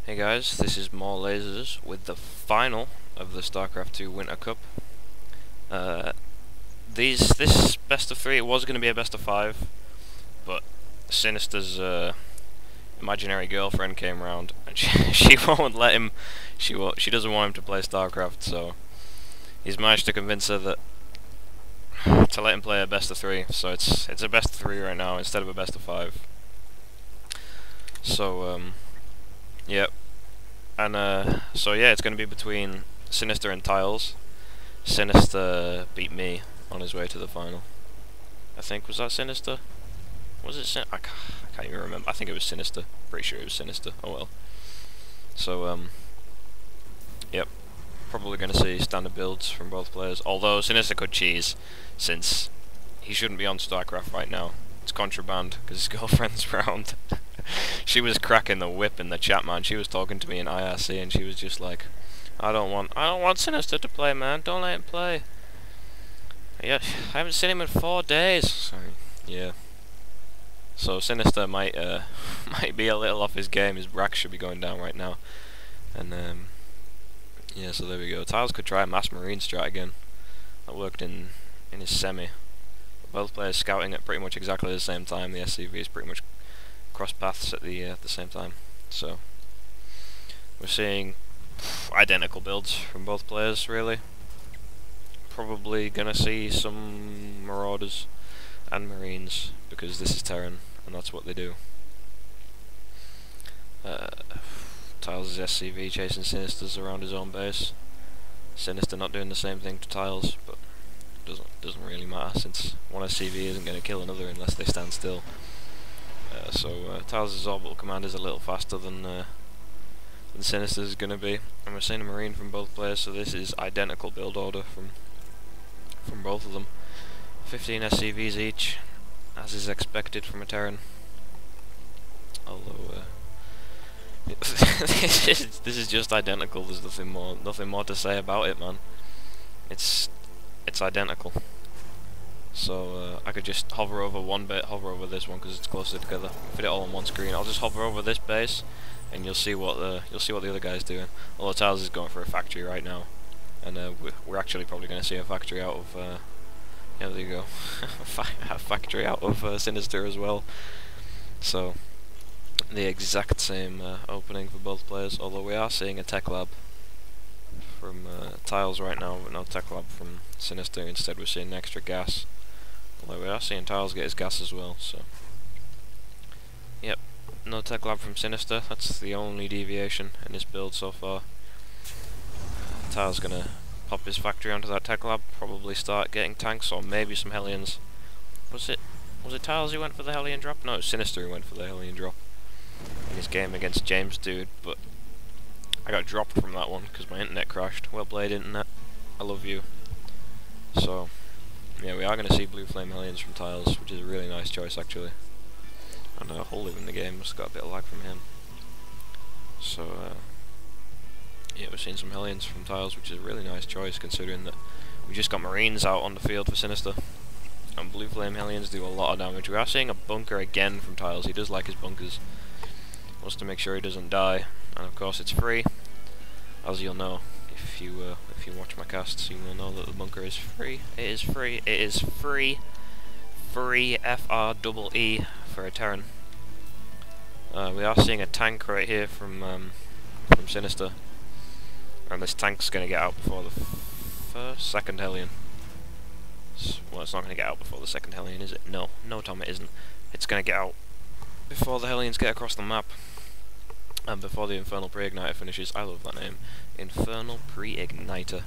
Hey guys, this is More Lasers with the final of the StarCraft 2 Winter Cup. This best of 3, it was going to be a best of 5, but Sinister's imaginary girlfriend came round and she won't let him. She doesn't want him to play StarCraft, so he's managed to convince her that to let him play a best of 3. So it's a best of 3 right now instead of a best of 5. So yep. And so yeah, it's going to be between Sinister and Tyles. Sinister beat me on his way to the final. I think, was that Sinister? Was it I can't even remember. I think it was Sinister. Pretty sure it was Sinister. Oh well. So yep. Probably going to see standard builds from both players. Although Sinister could cheese, since he shouldn't be on StarCraft right now. It's contraband because his girlfriend's round. She was cracking the whip in the chat, man. She was talking to me in IRC, and she was just like, I don't want Sinister to play, man. Don't let him play. Yeah, I haven't seen him in 4 days. Sorry. Yeah. So Sinister might might be a little off his game. His rack should be going down right now. And yeah, so there we go. Tyles could try a mass marine strat again. That worked in his semi. Both players scouting at pretty much exactly the same time. The SCV is pretty much cross paths at the same time. So we're seeing identical builds from both players, really. Probably gonna see some Marauders and Marines because this is Terran and that's what they do. Tyles' SCV chasing Sinisters around his own base. Sinister not doing the same thing to Tyles, but doesn't really matter since one SCV isn't going to kill another unless they stand still. So Tyles' orbital command is a little faster than Sinister's going to be, and we're seeing a Marine from both players, so this is identical build order from both of them. 15 SCVs each, as is expected from a Terran. Although this is just identical. There's nothing more to say about it, man. It's identical. So I could just hover over one bit, hover over this one because it's closer together. Fit it all on one screen. I'll just hover over this base, and you'll see what the other guy's doing. Although Tyles is going for a factory right now, and we're actually probably going to see a factory out of yeah, there you go, a factory out of Sinister as well. So the exact same opening for both players. Although we are seeing a tech lab from Tyles right now, but no tech lab from Sinister. Instead we're seeing extra gas. Although we are seeing Tyles get his gas as well, so yep, no tech lab from Sinister. That's the only deviation in this build so far. Tyles gonna pop his factory onto that tech lab, probably start getting tanks or maybe some Hellions. Was it Tyles who went for the Hellion drop? No, it was Sinister who went for the Hellion drop in his game against James Dude, but I got dropped from that one because my internet crashed. Well played, internet. I love you. So yeah, we are going to see Blue Flame Hellions from Tyles, which is a really nice choice actually. And Holy in the game must have got a bit of lag from him. So yeah, we're seeing some Hellions from Tyles, which is a really nice choice considering that we just got Marines out on the field for Sinister. And Blue Flame Hellions do a lot of damage. We are seeing a bunker again from Tyles. He does like his bunkers. Wants to make sure he doesn't die. And of course it's free, as you'll know. If you watch my casts, you will know that the bunker is free. It is free. It is free. Free. FREE for a Terran. We are seeing a tank right here from Sinister, and this tank's going to get out before the second Hellion. Well, it's not going to get out before the second Hellion, is it? No, Tom, it isn't. It's going to get out before the Hellions get across the map. And before the Infernal Pre-Igniter finishes. I love that name. Infernal Pre-Igniter.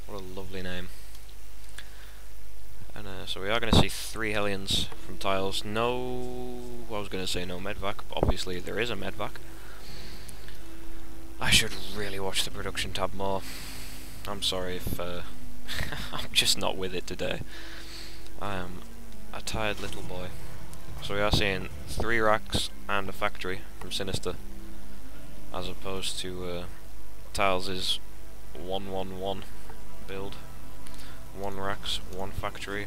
What a lovely name. And so we are going to see 3 Hellions from Tyles. No... I was going to say no medvac, but obviously there is a medvac. I should really watch the production tab more. I'm sorry if... I'm just not with it today. I am a tired little boy. So we are seeing 3 racks and a factory from Sinister, as opposed to Tyles' 1-1-1 build. 1 racks, 1 factory,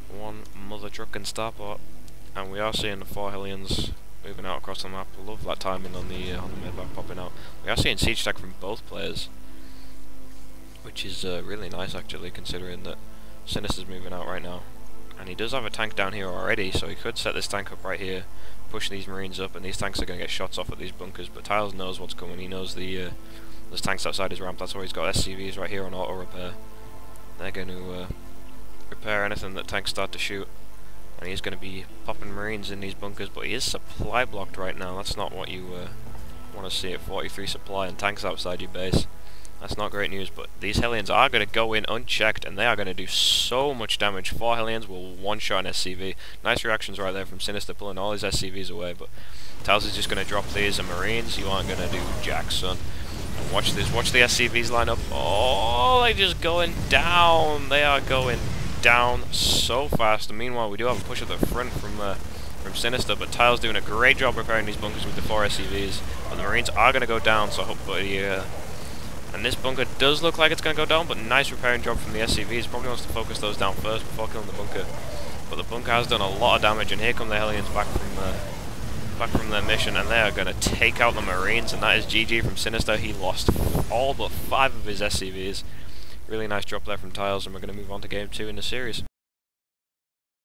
1 mother truck and starport. And we are seeing the 4 Hellions moving out across the map. I love that timing on the medbag popping out. We are seeing siege tech from both players, which is really nice actually, considering that Sinister's moving out right now. And he does have a tank down here already, so he could set this tank up right here, push these marines up, and these tanks are going to get shots off at these bunkers. But Tyles knows what's coming. He knows there's tanks outside his ramp. That's why he's got SCVs right here on auto repair. They're going to repair anything that tanks start to shoot. And he's going to be popping marines in these bunkers, but he is supply blocked right now. That's not what you want to see at 43 supply and tanks outside your base. That's not great news, but these Hellions are going to go in unchecked, and they are going to do so much damage. 4 Hellions will one-shot an SCV. Nice reactions right there from Sinister, pulling all his SCVs away, but Tyles is just going to drop these, and marines, you aren't going to do jack, son. And watch this, watch the SCVs line up. Oh, they're just going down. They are going down so fast. And meanwhile, we do have a push at the front from Sinister, but Tyles doing a great job repairing these bunkers with the 4 SCVs. And the marines are going to go down, so hopefully... and this bunker does look like it's going to go down, but nice repairing job from the SCVs. Probably wants to focus those down first before killing the bunker. But the bunker has done a lot of damage, and here come the Hellions back from their mission, and they are going to take out the marines, and that is GG from Sinister. He lost all but 5 of his SCVs. Really nice drop there from Tyles, and we're going to move on to game 2 in the series.